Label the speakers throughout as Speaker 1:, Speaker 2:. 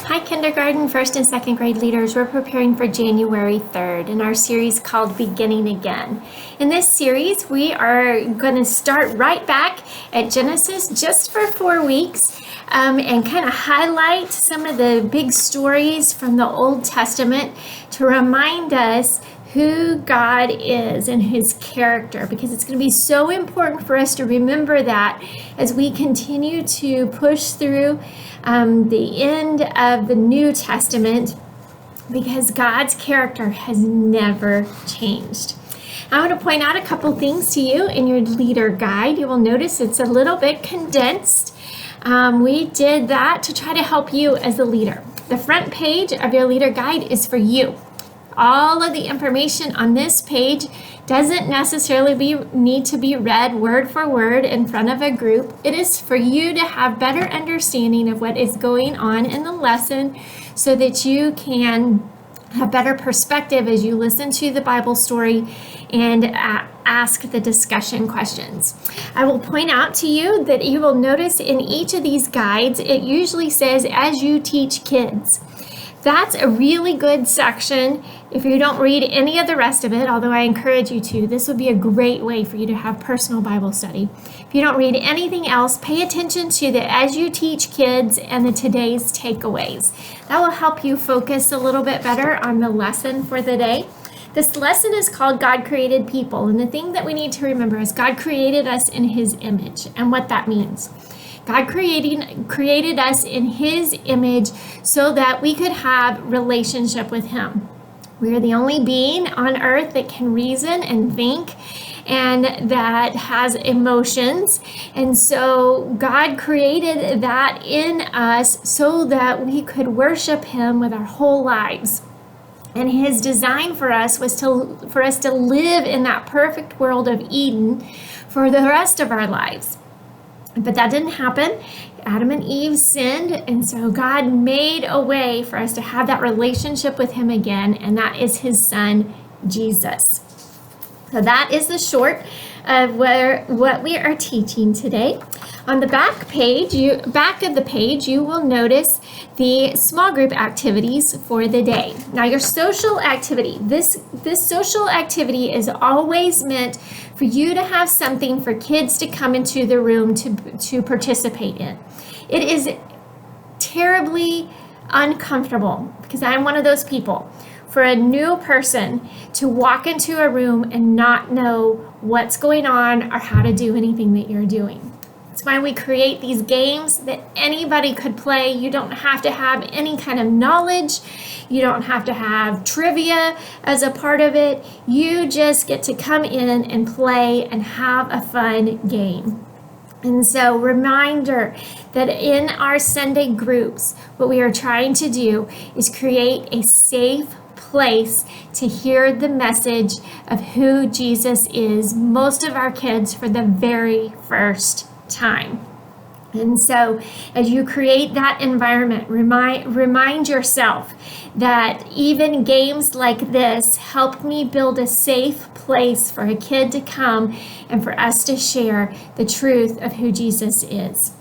Speaker 1: Hi, kindergarten, first and second grade leaders. We're preparing for January 3rd in our series called Beginning Again. In this series, we are going to start right back at Genesis just for 4 weeks and kind of highlight some of the big stories from the Old Testament to remind us who God is and his character, because it's going to be so important for us to remember that as we continue to push through the end of the New Testament, because God's character has never changed. I want to point out a couple things to you in your leader guide. You will notice it's a little bit condensed. We did that to try to help you as a leader. The front page of your leader guide is for you. All of the information on this page doesn't necessarily need to be read word for word in front of a group. It is for you to have better understanding of what is going on in the lesson so that you can have better perspective as you listen to the Bible story and ask the discussion questions. I will point out to you that you will notice in each of these guides, it usually says, as you teach kids. That's a really good section. If you don't read any of the rest of it, although I encourage you to, this would be a great way for you to have personal Bible study. If you don't read anything else, pay attention to the as you teach kids and the today's takeaways. That will help you focus a little bit better on the lesson for the day. This lesson is called God Created People, and the thing that we need to remember is God created us in his image and what that means. God created us in his image so that we could have relationship with him. We are the only being on earth that can reason and think and that has emotions. And so God created that in us so that we could worship him with our whole lives. And his design for us was for us to live in that perfect world of Eden for the rest of our lives. But that didn't happen. Adam and Eve sinned, and so God made a way for us to have that relationship with him again, and that is his son, Jesus. So that is the short of what we are teaching today. On the back of the page, you will notice the small group activities for the day. Now, your social activity, this social activity is always meant for you to have something for kids to come into the room to participate in. It is terribly uncomfortable, because I'm one of those people, for a new person to walk into a room and not know what's going on or how to do anything that you're doing. That's why we create these games that anybody could play. You don't have to have any kind of knowledge. You don't have to have trivia as a part of it. You just get to come in and play and have a fun game. And so, reminder that in our Sunday groups, what we are trying to do is create a safe place to hear the message of who Jesus is, most of our kids for the very first time. And so as you create that environment, remind yourself that even games like this help me build a safe place for a kid to come and for us to share the truth of who Jesus is.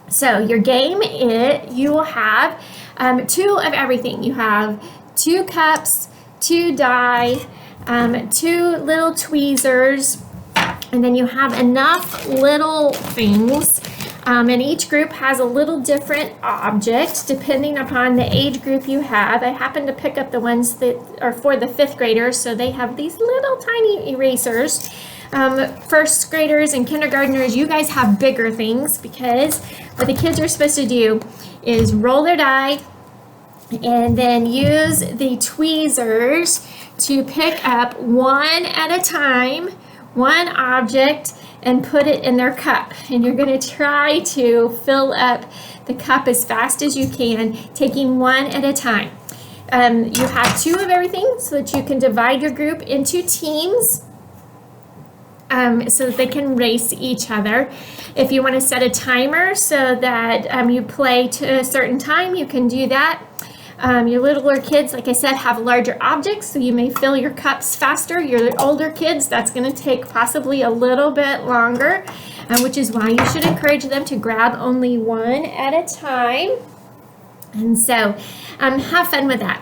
Speaker 1: So your game, you will have 2 of everything. You have 2 cups, 2 die, 2 little tweezers, and then you have enough little things. And each group has a little different object depending upon the age group you have. I happen to pick up the ones that are for the 5th graders, so they have these little tiny erasers. First graders and kindergartners, you guys have bigger things, because what the kids are supposed to do is roll their die and then use the tweezers to pick up one at a time, one object, and put it in their cup. And you're going to try to fill up the cup as fast as you can, taking one at a time. You have 2 of everything so that you can divide your group into teams so that they can race each other. If you want to set a timer so that you play to a certain time, you can do that. Your littler kids, like I said, have larger objects, so you may fill your cups faster. Your older kids, that's going to take possibly a little bit longer, which is why you should encourage them to grab only one at a time. And so have fun with that.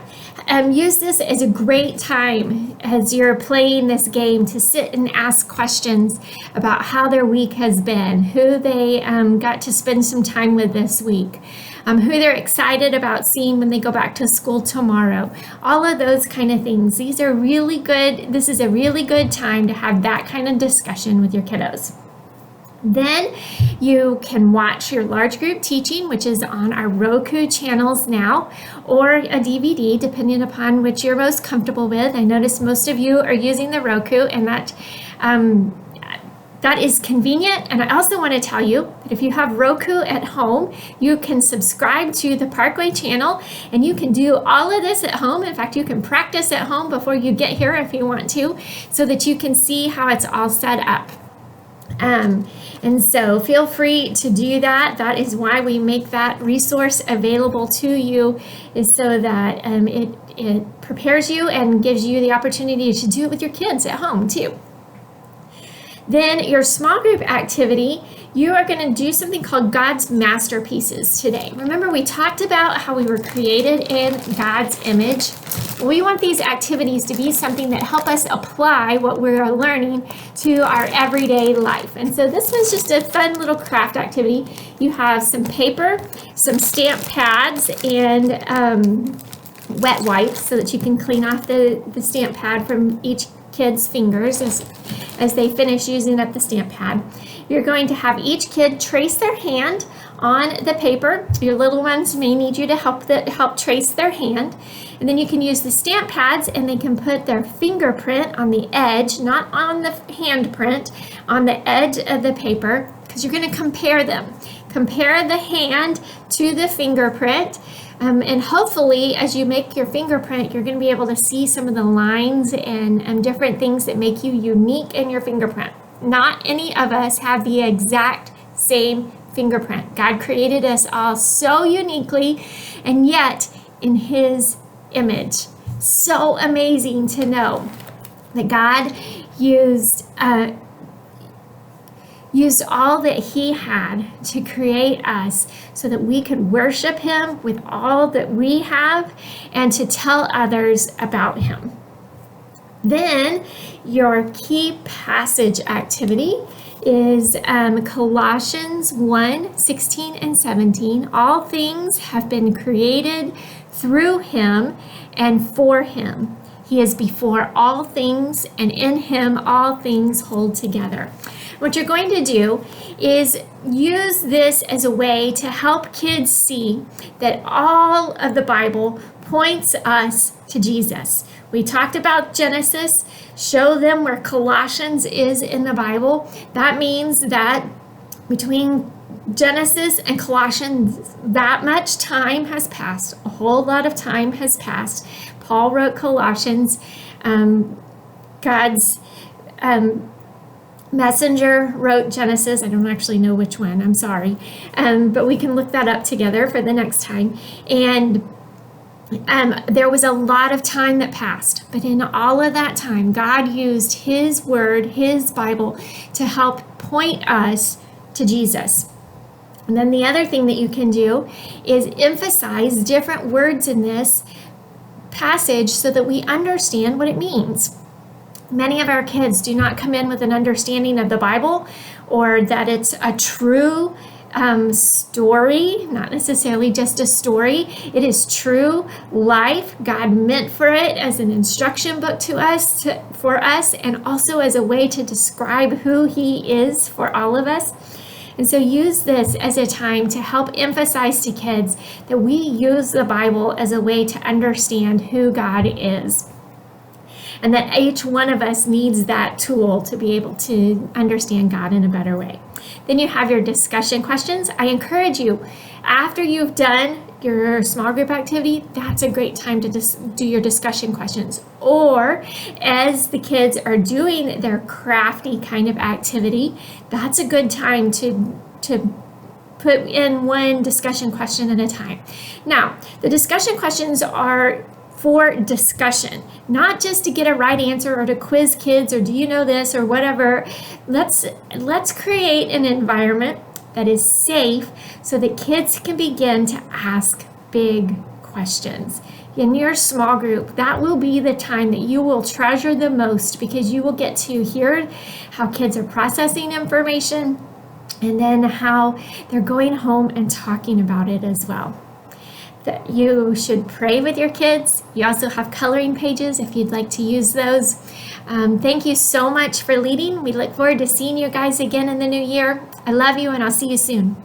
Speaker 1: Use this as a great time as you're playing this game to sit and ask questions about how their week has been, who they got to spend some time with this week, who they're excited about seeing when they go back to school tomorrow, all of those kind of things. These are really good. This is a really good time to have that kind of discussion with your kiddos. Then you can watch your large group teaching, which is on our Roku channels now, or a DVD, depending upon which you're most comfortable with. I notice most of you are using the Roku, and that is convenient. And I also want to tell you that if you have Roku at home, you can subscribe to the Parkway channel, and you can do all of this at home. In fact, you can practice at home before you get here if you want to, so that you can see how it's all set up. And so feel free to do that. That is why we make that resource available to you, is so that it prepares you and gives you the opportunity to do it with your kids at home too. Then your small group activity, you are going to do something called God's Masterpieces today. Remember, we talked about how we were created in God's image. We want these activities to be something that help us apply what we're learning to our everyday life. And so this was just a fun little craft activity. You have some paper, some stamp pads, and wet wipes so that you can clean off the stamp pad from each kid's fingers as they finish using up the stamp pad. You're going to have each kid trace their hand on the paper. Your little ones may need you to help trace their hand. And then you can use the stamp pads, and they can put their fingerprint on the edge, not on the handprint, on the edge of the paper, because you're going to compare them. Compare the hand to the fingerprint. And hopefully, as you make your fingerprint, you're going to be able to see some of the lines and different things that make you unique in your fingerprint. Not any of us have the exact same fingerprint. God created us all so uniquely, and yet in His image. So amazing to know that God used all that He had to create us so that we could worship Him with all that we have and to tell others about Him. Then your key passage activity is Colossians 1:16 and 17. All things have been created through Him and for Him. He is before all things, and in Him all things hold together. What you're going to do is use this as a way to help kids see that all of the Bible points us to Jesus. We talked about Genesis. Show them where Colossians is in the Bible. That means that between Genesis and Colossians, that much time has passed. A whole lot of time has passed. Paul wrote Colossians. God's messenger wrote Genesis. I don't actually know which one. I'm sorry. But we can look that up together for the next time. And there was a lot of time that passed, but in all of that time, God used His Word, His Bible, to help point us to Jesus. And then the other thing that you can do is emphasize different words in this passage so that we understand what it means. Many of our kids do not come in with an understanding of the Bible, or that it's a true story, not necessarily just a story. It is true life. God meant for it as an instruction book for us, and also as a way to describe who He is for all of us. And so use this as a time to help emphasize to kids that we use the Bible as a way to understand who God is. And that each one of us needs that tool to be able to understand God in a better way. Then you have your discussion questions. I encourage you, after you've done your small group activity, that's a great time to do your discussion questions. Or as the kids are doing their crafty kind of activity, that's a good time to put in one discussion question at a time. Now, the discussion questions are for discussion, not just to get a right answer or to quiz kids or do you know this or whatever. Let's create an environment that is safe so that kids can begin to ask big questions. In your small group, that will be the time that you will treasure the most, because you will get to hear how kids are processing information and then how they're going home and talking about it as well. That you should pray with your kids. You also have coloring pages if you'd like to use those. Thank you so much for leading. We look forward to seeing you guys again in the new year. I love you, and I'll see you soon.